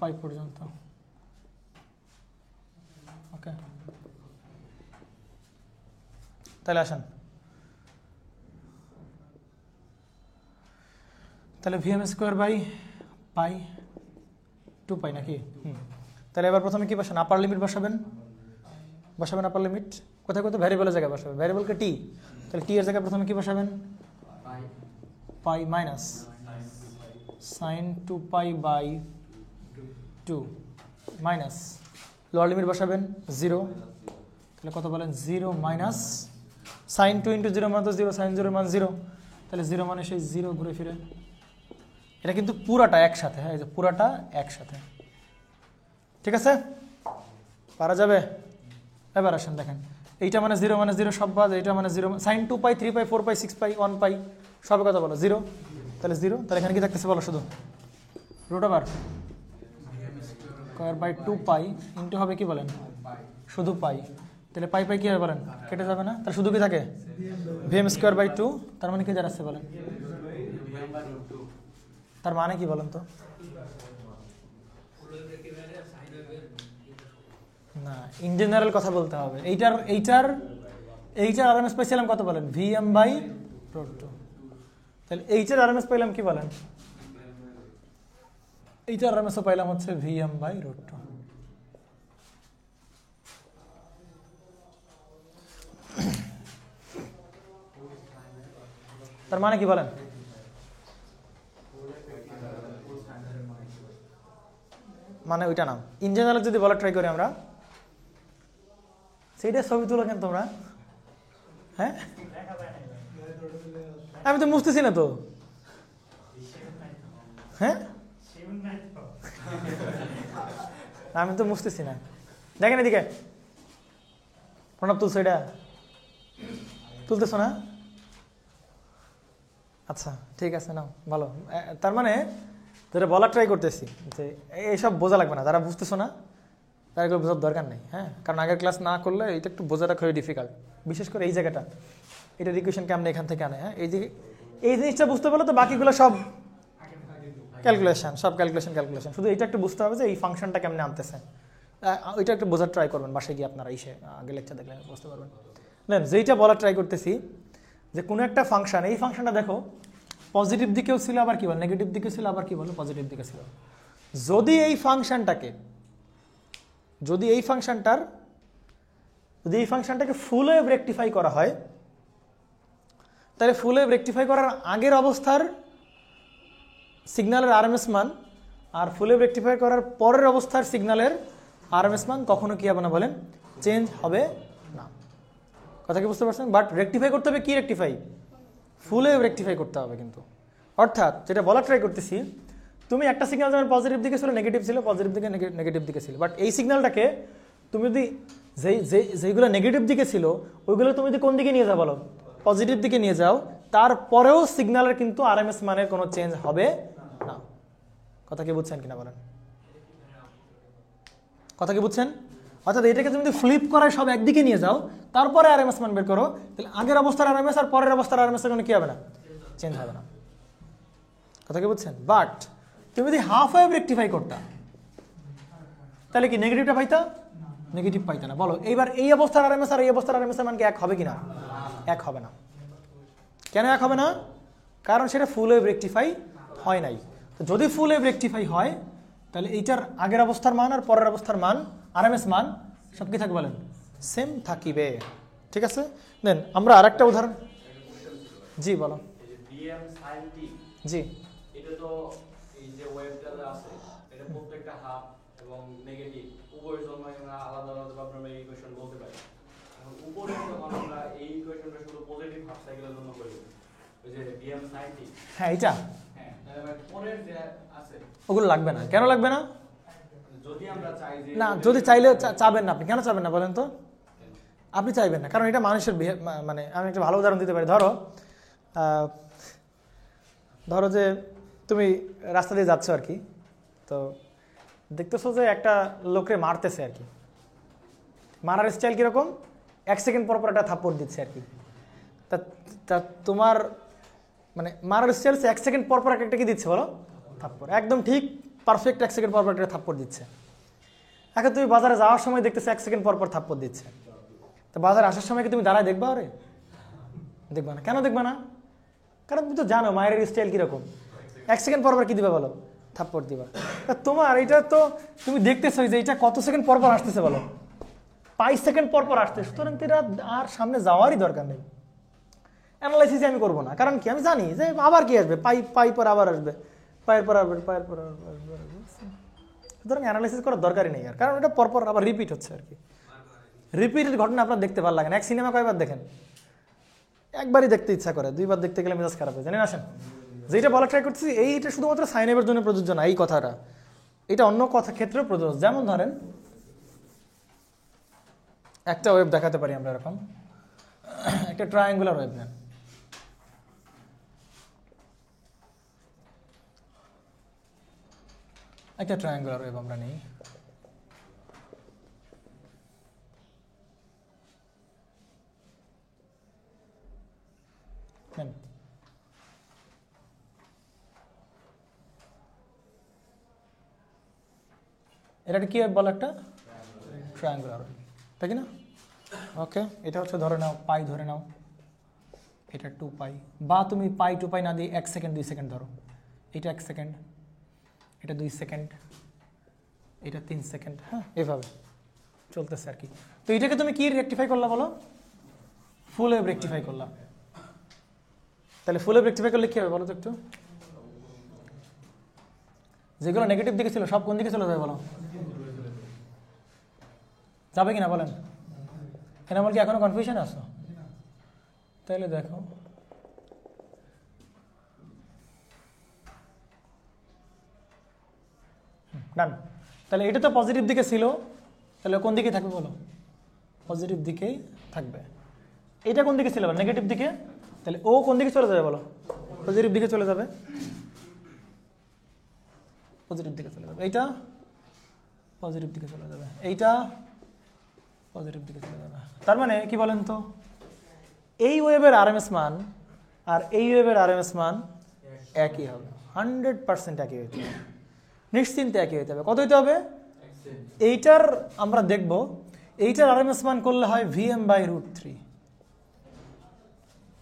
π পর্যন্ত। ওকে, তাহলে আসেন, তাহলে Vm স্কোয়ার বাই পাই 2π নাকি? তাহলে এবার প্রথমে কি বসান? আপার লিমিট বসাবেন, আপার লিমিট কোথায় কোথায়? ভ্যারিয়েবলের জায়গায় বসাবেন, ভ্যারিয়েবলকে টি। তাহলে টি এর জায়গায় প্রথমে কি বসাবেন? Pi minus sine 2π by 2 minus lower limit বসাবেন 0। তাহলে কত বলেন? 0 মাইনাস সাইন 2 × 0 মানে তো 0, সাইন 0 মান 0, তাহলে 0 মানে সেই 0 ঘুরে ফিরে। এটা কিন্তু পুরাটা একসাথে, হ্যাঁ, এই যে পুরাটা একসাথে, ঠিক আছে? পারা যাবে? এবার আসেন দেখেন, এইটা মানে 0 মানে 0 সব বাদ, এইটা মানে 0, সাইন 2π 3π 4π 6π 1π সব কথা বলো 0, তাহলে 0। তাহলে এখানে কি থাকতেছে বলো? শুধু root over square by 2π into হবে কি বলেন? শুধু পাই। তাহলে পাই কি হবে বলেন? কেটে যাবে না? তাহলে শুধু কি থাকে? Vm square by 2। তার মানে কি দাঁড়াচ্ছে বলেন? তার মানে কি বলেন তো? না, ইন জেনারেল কথা বলতে হবে। এইটার আরএমএস পাইছিলাম কত বলেন? Vm by root 2। তাহলে এইটার আরএমএস পাইলাম কি বলেন? এইটার আরএমএস পাইলাম হচ্ছে Vm বাই রুট 2। তার মানে কি বলেন? মানে ওইটা না, ইন জেনারেল যদি বলা ট্রাই করি আমরা, সেইটা ছবি তুলো কেন তোমরা? হ্যাঁ, আমি তো মুছতেছি না তো। হ্যাঁ, আমি তো মুছতেছি না। দেখেন এদিকে, প্রণব তুলছো, এটা তুলতেছো না? আচ্ছা ঠিক আছে, নাও, ভালো। তার মানে যেটা বলার ট্রাই করতেছি যে এইসব বোঝা লাগবে না, যারা বুঝতেছো না তার এগুলো বোঝার দরকার নেই। হ্যাঁ, কারণ আগের ক্লাস না করলে এটা একটু বোঝাটা খুবই ডিফিকাল্ট, বিশেষ করে এই জায়গাটা, এটা ইকুয়েশন কেমন এখান থেকে আনে। হ্যাঁ, এই জিনিসটা বুঝতে পারলে তো বাকিগুলো সব ক্যালকুলেশন, ক্যালকুলেশন। শুধু এটা একটু বুঝতে হবে যে এই ফাংশনটা কেমনে আনতেছে, ওইটা একটু বোঝার ট্রাই করবেন বাসায় গিয়ে, আপনারা আগে লেকচার দেখলে বুঝতে পারবেন। যেইটা বলার ট্রাই করতেছি যে কোনো একটা ফাংশন, এই ফাংশনটা দেখো পজিটিভ দিকেও ছিল, আবার কি বল নেগেটিভ দিকেও ছিল, আবার কি বলো পজিটিভ দিকে ছিল। যদি এই ফাংশনটাকে ফুল ওয়েভ রেকটিফাই করা হয়, তাহলে ফুল ওয়েভ রেকটিফাই করার আগের অবস্থার সিগন্যালের আরএমএস মান আর ফুল ওয়েভ রেকটিফাই করার পরের অবস্থার সিগন্যালের আরএমএস মান কখনো কি হবে না বলেন? চেঞ্জ হবে না। কথা কি বুঝতে পারছেন? বাট রেকটিফাই করতে হবে, কি রেকটিফাই? ফুল ওয়েভ রেকটিফাই করতে হবে কিন্তু। অর্থাৎ যেটা বলার ট্রাই করতেছি, তুমি একটা সিগন্যাল যেমন পজিটিভ দিকে ছিল, নেগেটিভ ছিল, পজিটিভ দিকে নেগেটিভ দিকে ছিল, বাট এই সিগন্যালটাকে তুমি যদি যেইগুলো নেগেটিভ দিকে ছিল ওইগুলো তুমি যদি কোন দিকে নিয়ে যাও বলো? পজিটিভ দিকে নিয়ে যাও, তারপরেও সিগন্যালের কিন্তু আরএমএস মানের কোনো চেঞ্জ হবে না। কথা কি বুঝছেন কিনা বলেন? কথা কি বুঝছেন? অর্থাৎ এটাকে তুমি যদি ফ্লিপ করায় সব একদিকে নিয়ে যাও, তারপরে আরএমএস মান বের করো, তাহলে আগের অবস্থার আরএমএস আর পরের অবস্থার আরএমএস এর কোনো কি হবে না? চেঞ্জ হবে না। কথা কি বুঝছেন? বাট তুমি যদি হাফ ওয়েভ রেকটিফাই করতা, তাহলে কি নেগেটিভটা পাইতা? নেগেটিভ পাইতা না। বলো এইবার এই অবস্থার আরএমএস আর এই অবস্থার আরএমএস এর মান কি এক হবে কিনা? এক হবে না। কেন এক হবে না? কারণ সেটা ফুল ওয়েভ রেকটিফাই হয় নাই। তো যদি ফুল ওয়েভ রেকটিফাই হয়, তাহলে এইটার আগের অবস্থার মান আর পরের অবস্থার মান, আরএমএস মান সব কি থাকবে বলেন? সেম থাকিবে। ঠিক আছে, দেন আমরা আরেকটা উদাহরণ। জি বলো। জি,
এটা তো এই যে ওয়েভটা আছে, এটা প্রত্যেকটা হাফ এবং নেগেটিভ উভয়ের জন্য আমরা আলাদা আলাদা ভাবে এই ইকুয়েশন বলতে পারি। এখন উপরে যখন আমরা এই ইকুয়েশনটা শুধু পজিটিভ হাফ সাইকেলের জন্য করি, ওই যে bm90,
হ্যাঁ এইটা,
হ্যাঁ, তাহলে পরের যে আছে
ওগুলো লাগবে না। কেন লাগবে না?
যদি আমরা চাই যে
না, যদি চাইলে চাবেন না। আপনি কেন চাবেন না বলেন তো? আপনি চাইবেন না কারণ এটা মানুষের মানে আমি একটা ভালো উদাহরণ দিতে পারি। ধরো যে তুমি রাস্তা দিয়ে যাচ্ছ আর কি, তো দেখতেছো যে একটা লোককে মারতেছে আর কি। মারার স্টাইল কীরকম? 1 সেকেন্ড পর পর একটা থাপ্পড় দিচ্ছে আর কি। তা তোমার মানে মারার স্টাইল 1 সেকেন্ড পর পর একটা কি দিচ্ছে বলো? থাপ্পড়। একদম ঠিক পারফেক্ট 1 সেকেন্ড পর পর একটা থাপ্পড় দিচ্ছে। এখন তুমি বাজারে যাওয়ার সময় দেখতেছো 1 সেকেন্ড পর পর থাপ্পড় দিচ্ছে, তো বাজারে আসার সময় কি তুমি দাঁড়ায় দেখবা? আরে দেখবা না। কেন দেখবা না? কারণ তুমি তো জানো মায়ের স্টাইল কিরকম। 1 সেকেন্ড পর পর কি দিবা বলো? থাপ্পড় দিবা। তোমার এটা তো তুমি দেখতেছো যে এটা কত সেকেন্ড পর পর আসতেছে বলো? 5 সেকেন্ড পর পর আসতে, সুতরাং এটা আর সামনে যাওয়ারই দরকার নেই। অ্যানালাইসিস আমি করবো না, কারণ কি আমি জানি যে আবার কি আসবে, পাই পর আবার আসবে, পায়ের পর আসবে, পায়ের পর আসবে। সুতরাং অ্যানালাইসিস করার দরকারই নেই আর, কারণ এটা পরপর আবার রিপিট হচ্ছে আর কি। রিপিটেড ঘটনা আপনার দেখতে ভালো লাগে না। এক সিনেমা কয়বার দেখেন? একবারই দেখতে ইচ্ছা করে, 2বার দেখতে গেলে মেজাজ খারাপ হয়ে জানেন। আসেন, যেটা বলা ট্রাই করতেছি এইটা শুধুমাত্র সাইন ওয়েভের জন্য প্রযোজ্য না এই কথাটা, এটা অন্য কথা ক্ষেত্রেও প্রযোজ্য। যেমন ধরেন একটা ওয়েভ দেখাতে পারি আমরা এরকম, একটা ট্রায়াঙ্গুলার ওয়েভ নেন। একটা ট্রায়াঙ্গুলার ওয়েভ আমরা নিই। এটা কি বলে? একটা ট্রায়াঙ্গুলার, তাই কি না? ওকে, এটা হচ্ছে ধরে নাও পাই, ধরে নাও এটা 2 পাই, বা তুমি পাই 2 পাই না দিয়ে 1 সেকেন্ড 2 সেকেন্ড ধরো। এটা 1 সেকেন্ড, এটা 2 সেকেন্ড, এটা 3 সেকেন্ড। হ্যাঁ, এভাবে চলতেছে আর কি। তো এটাকে তুমি কি রেকটিফাই করলা বলো? ফুল ওয়েভ রেকটিফাই করলা। তাহলে ফুল ওয়েভ রেকটিফাই করলে কি হবে বলো তো একটু? যেগুলো নেগেটিভ দিকে ছিল সব কোন দিকে চলে যাবে বলো? যাবে কিনা বলেন? এনামল কি এখনো কনফিউশন আছো? তাহলে দেখো ডান। তাহলে এটা তো পজিটিভ দিকে ছিল, তাহলে কোন দিকে থাকবে বলো? পজিটিভ দিকেই থাকবে। এটা কোন দিকে ছিল? নেগেটিভ দিকে। তাহলে ও কোন দিকে চলে যাবে বলো? পজিটিভ দিকে চলে যাবে, পজিটিভ দিকে চলে যাবে। এইটা পজিটিভ দিকে চলে যাবে, এইটা পজিটিভ দিকে চলে যাবে। তার মানে কি বলেন তো, এই ওয়েভের আরএমএস মান আর এই ওয়েভের আরএমএস মান একই হবে, 100% একই হইতে হবে, নিশ্চিন্তে একই হইতে হবে। কত হইতে হবে? এইটার আমরা দেখব, এইটার আরএমএস মান করলে হয় Vm/√3।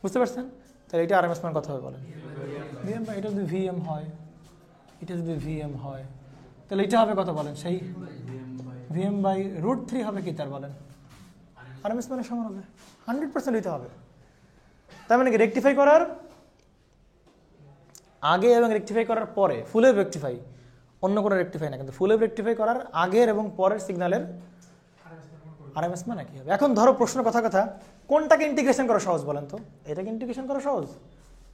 বুঝতে পারছেন? তাহলে এটা আরএমএস মান কত হবে বলেন? Vm, এটা যদি Vm হয়, এটা যদি Vm হয়, তাহলে এটা হবে কত বলেন? সেই Vm/√3 হবে কি তার বলেন? আরএমএস মানের সমান হবে, 100% হইতে হবে। তার মানে কি রেকটিফাই করার আগে এবং রেকটিফাই করার পরে, ফুল ওয়েভ রেকটিফাই, অন্য কোনো রেকটিফাই না, কিন্তু ফুল ওয়েভ রেকটিফাই করার আগের এবং পরের সিগন্যালের আরএমএস মান একই হবে। এখন ধরো প্রশ্ন কথা কোনটাকে ইন্টিগ্রেশন করা সহজ বলেন তো? এটাকে ইন্টিগ্রেশন করা সহজ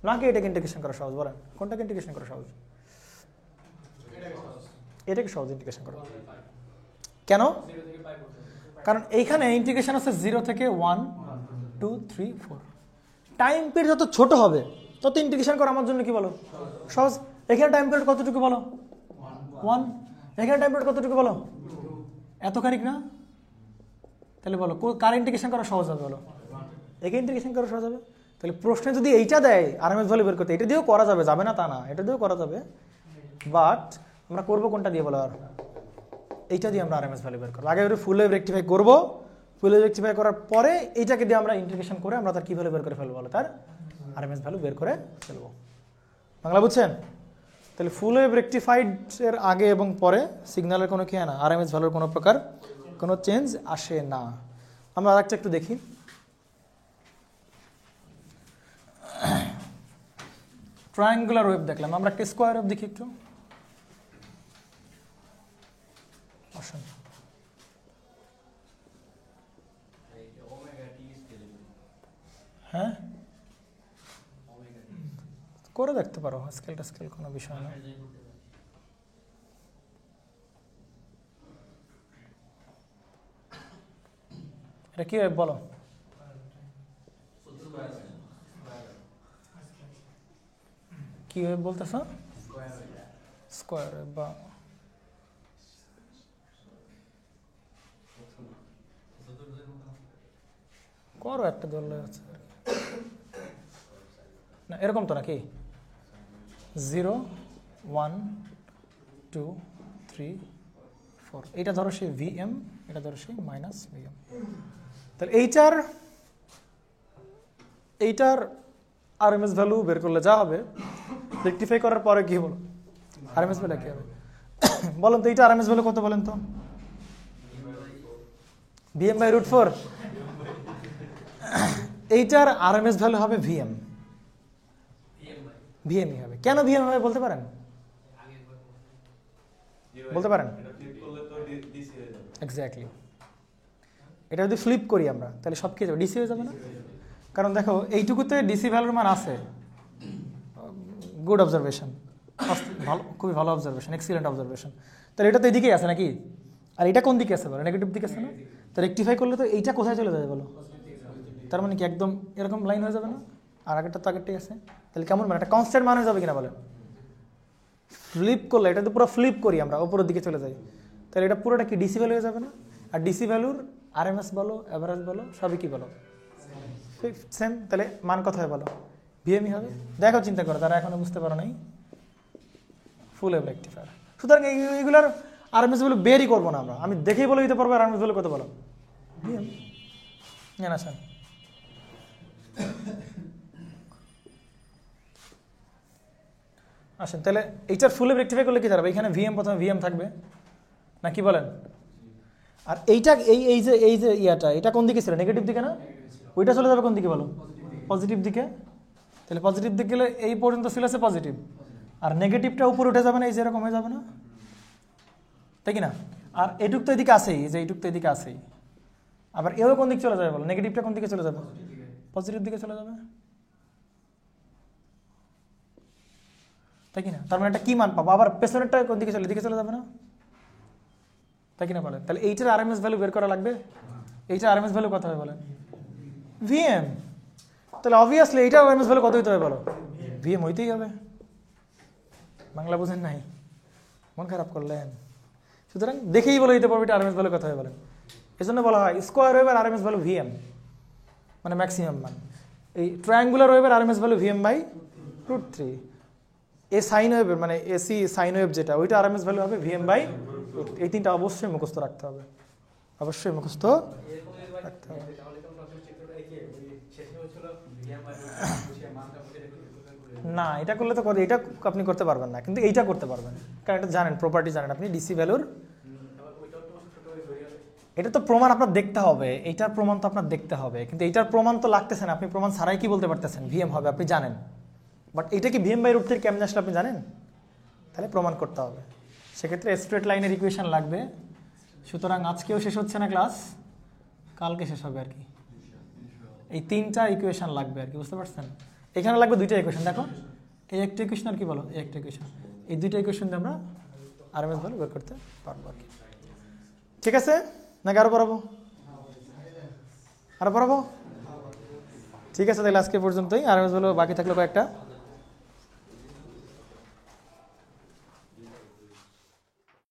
নাকি এটাকে ইন্টিগ্রেশন করা সহজ বলেন? কোনটাকে ইন্টিগ্রেশন করা সহজ? এটাকে সহজ ইন্টিগ্রেশন করা। কেন? কারণ এইখানে ইন্টিগ্রেশন আছে 0 থেকে 1 2 3 4। টাইম পিরিয়ড যত ছোট হবে তত ইন্টিগ্রেশন করা আমার জন্য কি বলো? সহজ। এখানে টাইম পিরিয়ড কতটুকু বলো? 1। এখানে টাইম পিরিয়ড কতটুকু বলো? এতখানিক না? তাহলে বলো কার ইন্টিগ্রেশন করা সহজ হবে বলো? একে ইন্টিগ্রেশন করা সহজ হবে। তাহলে প্রশ্নে যদি এইটা দেয় আরএমএস ভ্যালু বের করতে, এটা দিয়েও করা যাবে, যাবে না তা না, এটা দিয়েও করা যাবে, বাট আমরা করবো কোনটা দিয়ে বলো? আর এইটা দিয়ে আমরা আরএমএস ভ্যালু বের করবো। আগে ফুল ওয়েভ রেকটিফাই করবো, ফুল ওয়েভ রেকটিফাই করার পরে এইটাকে দিয়ে আমরা ইন্টিগ্রেশন করে আমরা তার কি ভ্যালু বের করে ফেলবো বলো? তার আরএমএস ভ্যালু বের করে ফেলবো। বাংলা বুঝছেন? তাহলে ফুল ওয়েভ রেকটিফাইড এর আগে এবং পরে সিগন্যালের কোনো কি হয় না, আরএমএস ভ্যালুর কোনো প্রকার কোনো চেঞ্জ আসে না। আমরা আরেকটা একটু দেখি। ট্রায়াঙ্গুলার ওয়েভ দেখলাম, আমরা একটা স্কোয়ার ওয়েভ দেখি একটু। হ্যাঁ করে দেখতে পারো, স্কেলটা স্কেল কোনো বিষয় না। এটা কি ওয়েভ বলো? কি ওয়েভ বলতেছ? স্কোয়ার ওয়েভ বা করো একটা ধরলে আছে না, এরকম তো নাকি 0 1 2 3 4। এটা ধরো সে Vm, এটা ধরো সে -Vm। তাহলে এইটার আরএমএস ভ্যালু বের করলে যা হবে, রেকটিফাই করার পরে কি বলো আরএমএস ভ্যালু কি হবে বলেন তো? এইটা আরএমএস ভ্যালু কত বলেন তো? Vm/√4। এইটার আরএমএস ভ্যালু হবে Vm, Vmই হবে। কেন Vm হবে বলতে পারেন? বলতে পারেন? এক্স্যাক্টলি। এটা যদি ফ্লিপ করি আমরা তাহলে সব কি যাবে? ডিসি হয়ে যাবে না? কারণ দেখো এইটুকুতে ডিসি ভ্যালুর মান আছে। গুড অবজারভেশন, ভালো, খুবই ভালো অবজারভেশন, এক্সিলেন্ট অবজারভেশন। তাহলে এটা তো এদিকেই আছে নাকি? আর এটা কোন দিকে আছে বলো? নেগেটিভ দিকে আছে না? তো রেকটিফাই করলে তো এইটা কোথায় চলে যাবে বলো? তার মানে কি একদম এরকম লাইন হয়ে যাবে না? আর আগেরটা তো আগেরটাই আছে। তাহলে কেমন মানে একটা কনস্ট্যান্ট মান হয়ে যাবে কিনা বলেন? ফ্লিপ করলে, এটা তো পুরো ফ্লিপ করি আমরা, উপরের দিকে চলে যাই, তাহলে এটা পুরোটা কি ডিসি ভ্যালু হয়ে যাবে না? আর ডিসি ভ্যালুর আরএমএস বলো, অ্যাভারেজ বলো, সবই কি বলো? সেম। তাহলে মান কত হয় বলো? ভিএমই হবে। দেখো চিন্তা করো, তারা এখনো বুঝতে পারো নাই ফুল ওয়েভ রেকটিফায়ার। সুতরাং এইগুলোর আরএমএস ভ্যালু বেরই করবো না আমরা, আমি দেখেই বলে দিতে পারবো আরএমএস ভ্যালু কত বলো? ভিএম। জান আসেন আসেন তাহলে এইটার ফুল ওয়েভ রেকটিফাই করলে কি দাঁড়াবে? এখানে ভিএম, প্রথমে ভিএম থাকবে না, কি বলেন? আর এইটা এই যে ইয়াটা, এটা কোন দিকে ছিল? নেগেটিভ দিকে না? ওইটা চলে যাবে কোন দিকে বলো? পজিটিভ দিকে। তাহলে পজিটিভ দিকে গেলে এই পর্যন্ত ছিল আছে পজিটিভ, আর নেগেটিভটা উপরে উঠে যাবে না, এই যে এরকম হয়ে যাবে না, তাই কি না? আর এটুক তো এদিকে আসেই, এই যে এইটুক তো এদিকে আসেই। আবার এও কোন দিকে চলে যাবে বলো, নেগেটিভটা কোন দিকে চলে যাবে? পজিটিভ দিকে চলে যাবে, তাই কি না? তার মানে একটা কি মান পাবো, আবার পেছনেরটা কোন দিকে চলে, এদিকে চলে যাবে না, তাই কি না বলেন? তাহলে এইটার আরএমএস ভ্যালু বের করা লাগবে। এইটার আরএমএস ভ্যালু কত হবে বলেন? ভিএম। তাহলে অবভিয়াসলি এইটার আরএমএস ভ্যালু কত হইতে হবে বলো? ভিএম হইতেই হবে। বাংলা বুঝেন নাই, মন খারাপ করলেন? সুতরাং দেখেই বলে দিতে পারবো এটা আরএমএস ভ্যালু কত হবে বলেন। এই জন্য বলা হয় স্কোয়ার ওয়েভের আরএমএস ভ্যালু ভিএম, মানে ম্যাক্সিমাম মান। এই ট্রায়াঙ্গুলার ওয়েভের আরএমএস ভ্যালু ভিএম বাই √3। এ সাইন ওয়েভের মানে এসি সাইন ওয়েভ যেটা, ওইটা আরএমএস ভ্যালু হবে ভিএম বাই √3। এই তিনটা অবশ্যই মুখস্থ রাখতে হবে, অবশ্যই মুখস্থ রাখতে হবে। না, এটা করলে তো এটা আপনি করতে পারবেন না, কিন্তু এইটা করতে পারবেন, কারণ এটা জানেন, প্রপার্টি জানেন আপনি ডিসি ভ্যালুর। এটা তো প্রমাণ আপনার দেখতে হবে, এইটার প্রমাণ তো আপনার দেখতে হবে, কিন্তু এইটার প্রমাণ তো লাগতেছে না। আপনি প্রমাণ ছাড়াই কি বলতে পারতেছেন ভিএম হবে, আপনি জানেন। বাট এটা কি ভিএম বাই √3 কেমনে আসলে আপনি জানেন? তাহলে প্রমাণ করতে হবে, সেক্ষেত্রে স্ট্রেট লাইনের ইকুয়েশন লাগবে। সুতরাং আজকেও শেষ হচ্ছে না ক্লাস, কালকে শেষ হবে আর কি। এই তিনটা ইকুয়েশন লাগবে আর কি, বুঝতে পারছেন? এখানে লাগবে দুইটা ইকুয়েশন, দেখো এই একটা ইকুয়েশন আর কি বলো, এই একটা ইকুয়েশন, এই দুইটা ইকুয়েশন দিয়ে আমরা আরএমএস ভ্যালু বের করতে পারবো আর কি। ঠিক আছে নাকি আরো পড়াবো? আরো পড়াবো? ঠিক আছে, তাহলে আজকে পর্যন্তই। আরএমএস ভ্যালু বাকি থাকলো কয়েকটা।